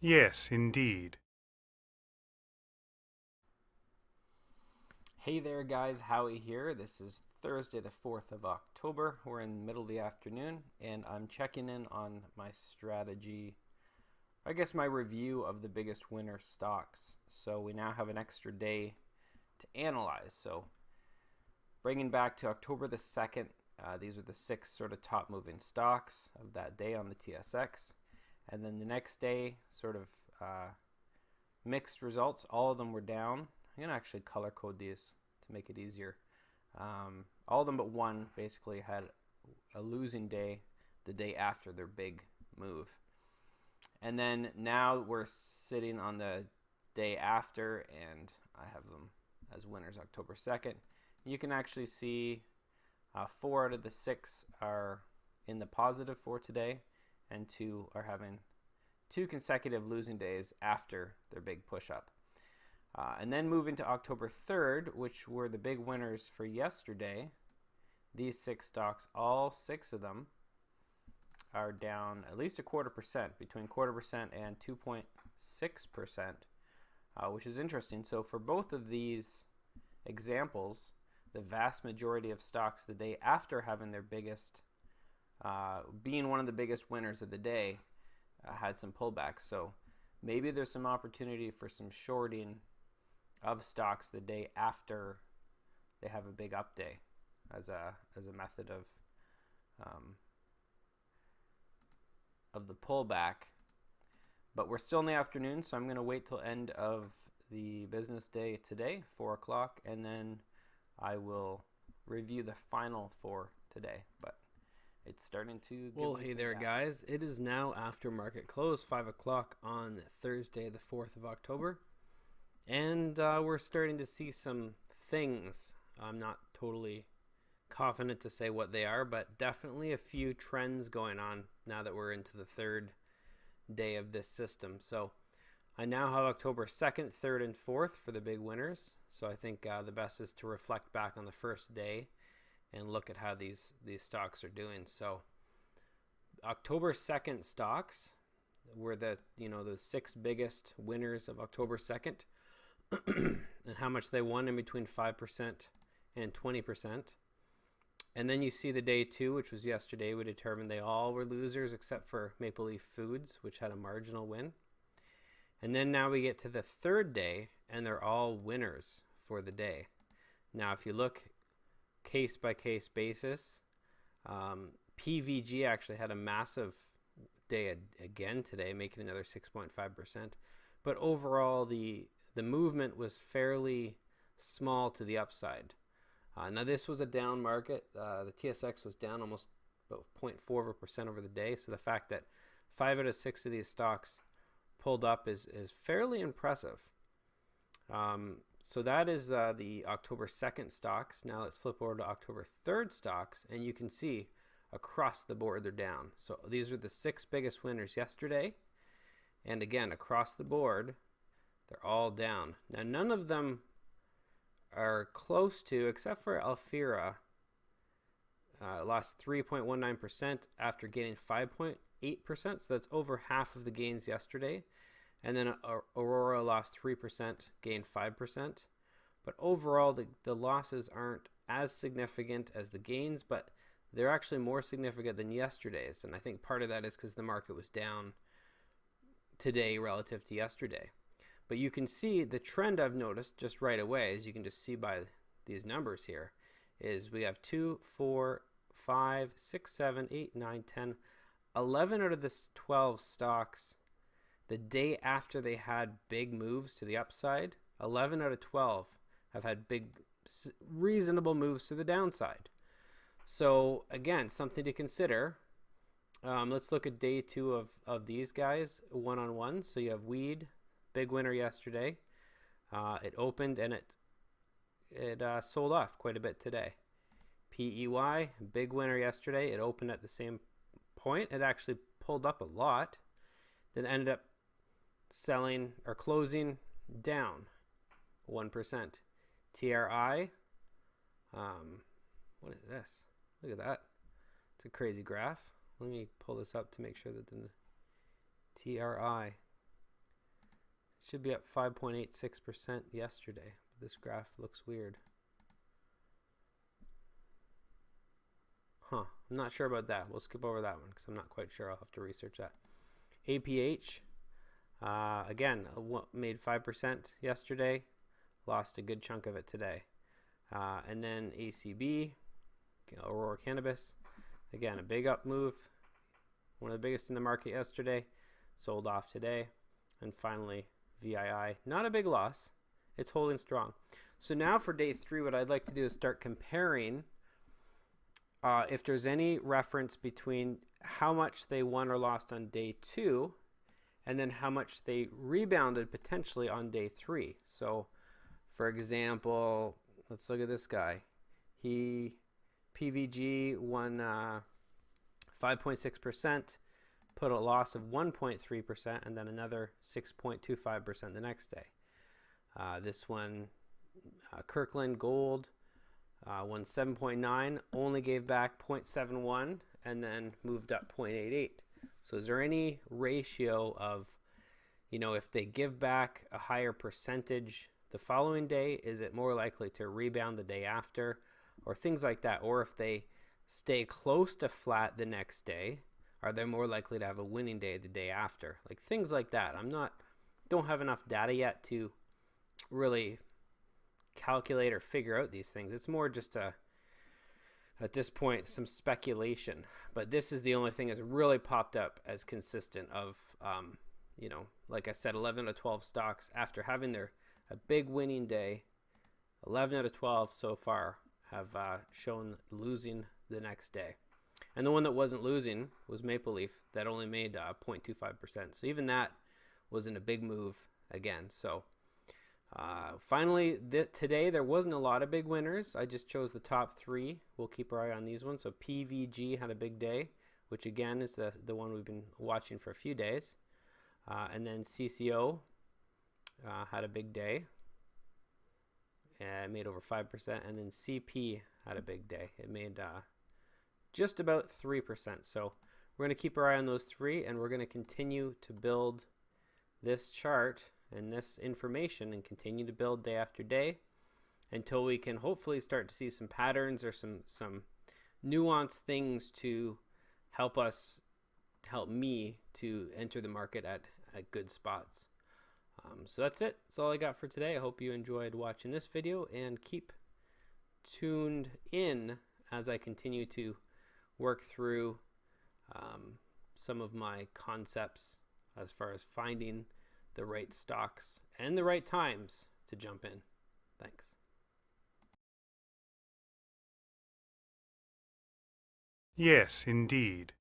Yes, indeed. Hey there, guys. Howie here. This is Thursday, the 4th of October. We're in the middle of the afternoon, and I'm checking in on my strategy. I guess my review of the biggest winner stocks. So we now have an extra day to analyze. So bringing back to October the 2nd, these are the six sort of top moving stocks of that day on the TSX. And then the next day, sort of mixed results. All of them were down. I'm going to actually color code these to make it easier. All of them but one basically had a losing day the day after their big move. And then now we're sitting on the day after, and I have them as winners October 2nd. You can actually see 4 out of the 6 are in the positive for today, and 2 are having 2 consecutive losing days after their big push-up. And then moving to October 3rd, which were the big winners for yesterday, these 6 stocks, all 6 of them, are down at least 0.25%, between 0.25% and 2.6%, which is interesting. So for both of these examples, the vast majority of stocks the day after having their biggest, being one of the biggest winners of the day, had some pullbacks. So maybe there's some opportunity for some shorting of stocks the day after they have a big up day as a method of the pullback. But we're still in the afternoon, so I'm going to wait till end of the business day today, 4 o'clock, and then I will review the final for today. But it's starting to give Well, me hey some there, gap. guys. It is now after market close, 5 o'clock on Thursday, the 4th of October. And we're starting to see some things. I'm not totally confident to say what they are, but definitely a few trends going on now that we're into the third day of this system. So I now have October 2nd, 3rd, and 4th for the big winners. So I think the best is to reflect back on the first day and look at how these stocks are doing. So October 2nd stocks were the 6 biggest winners of October 2nd and how much they won in between 5% and 20%. And then you see the day 2, which was yesterday. We determined they all were losers except for Maple Leaf Foods, which had a marginal win. And then now we get to the third day, and they're all winners for the day. Now, if you look case by case basis, PVG actually had a massive day again today, making another 6.5%. But overall, the movement was fairly small to the upside. Now, this was a down market. The TSX was down almost about 0.4% over the day. So the fact that 5 out of 6 of these stocks pulled up is fairly impressive. So that is the October 2nd stocks. Now let's flip over to October 3rd stocks, and you can see across the board they're down. So these are the 6 biggest winners yesterday. And again, across the board, they're all down. Now, none of them are close to, except for Alfira, lost 3.19% after gaining 5.8%. So that's over half of the gains yesterday. And then Aurora lost 3%, gained 5%. But overall, the losses aren't as significant as the gains, but they're actually more significant than yesterday's. And I think part of that is because the market was down today relative to yesterday. But you can see the trend I've noticed just right away, as you can just see by these numbers here, is we have 2, 4, 5, 6, 7, 8, 9, 10, 11 out of the 12 stocks the day after they had big moves to the upside. 11 out of 12 have had big, reasonable moves to the downside. So again, something to consider. Let's look at day 2 of these guys, one-on-one. So you have Weed, big winner yesterday. It opened and it sold off quite a bit today. PEY, big winner yesterday. It opened at the same point. It actually pulled up a lot. Then ended up selling or closing down 1%. TRI, what is this? Look at that. It's a crazy graph. Let me pull this up to make sure that the TRI. Should be up 5.86% yesterday. This graph looks weird. I'm not sure about that. We'll skip over that one because I'm not quite sure. I'll have to research that. APH, again, made 5% yesterday. Lost a good chunk of it today. And then ACB, Aurora Cannabis, again, a big up move. One of the biggest in the market yesterday. Sold off today. And finally, VII, not a big loss. It's holding strong. So now for day 3, what I'd like to do is start comparing if there's any reference between how much they won or lost on day 2 and then how much they rebounded potentially on day 3. So for example, let's look at this guy. PVG won 5.6%, put a loss of 1.3%, and then another 6.25% the next day. This one, Kirkland Gold, won 7.9, only gave back 0.71, and then moved up 0.88. So is there any ratio of, if they give back a higher percentage the following day, is it more likely to rebound the day after, or things like that? Or if they stay close to flat the next day, are they more likely to have a winning day the day after? Like things like that. Don't have enough data yet to really calculate or figure out these things. It's more just at this point, some speculation. But this is the only thing that's really popped up as consistent of, like I said, 11 out of 12 stocks after having a big winning day. 11 out of 12 so far have shown losing the next day. And the one that wasn't losing was Maple Leaf, that only made 0.25%. So even that wasn't a big move again. So finally, today there wasn't a lot of big winners. I just chose the top 3. We'll keep our eye on these ones. So PVG had a big day, which again is the one we've been watching for a few days. And then CCO had a big day. It made over 5%. And then CP had a big day. It made just about 3%. So we're going to keep our eye on those 3, and we're going to continue to build this chart and this information and continue to build day after day until we can hopefully start to see some patterns or some nuanced things to help me to enter the market at good spots. So that's it. That's all I got for today. I hope you enjoyed watching this video, and keep tuned in as I continue to work through some of my concepts as far as finding the right stocks and the right times to jump in. Thanks. Yes, indeed.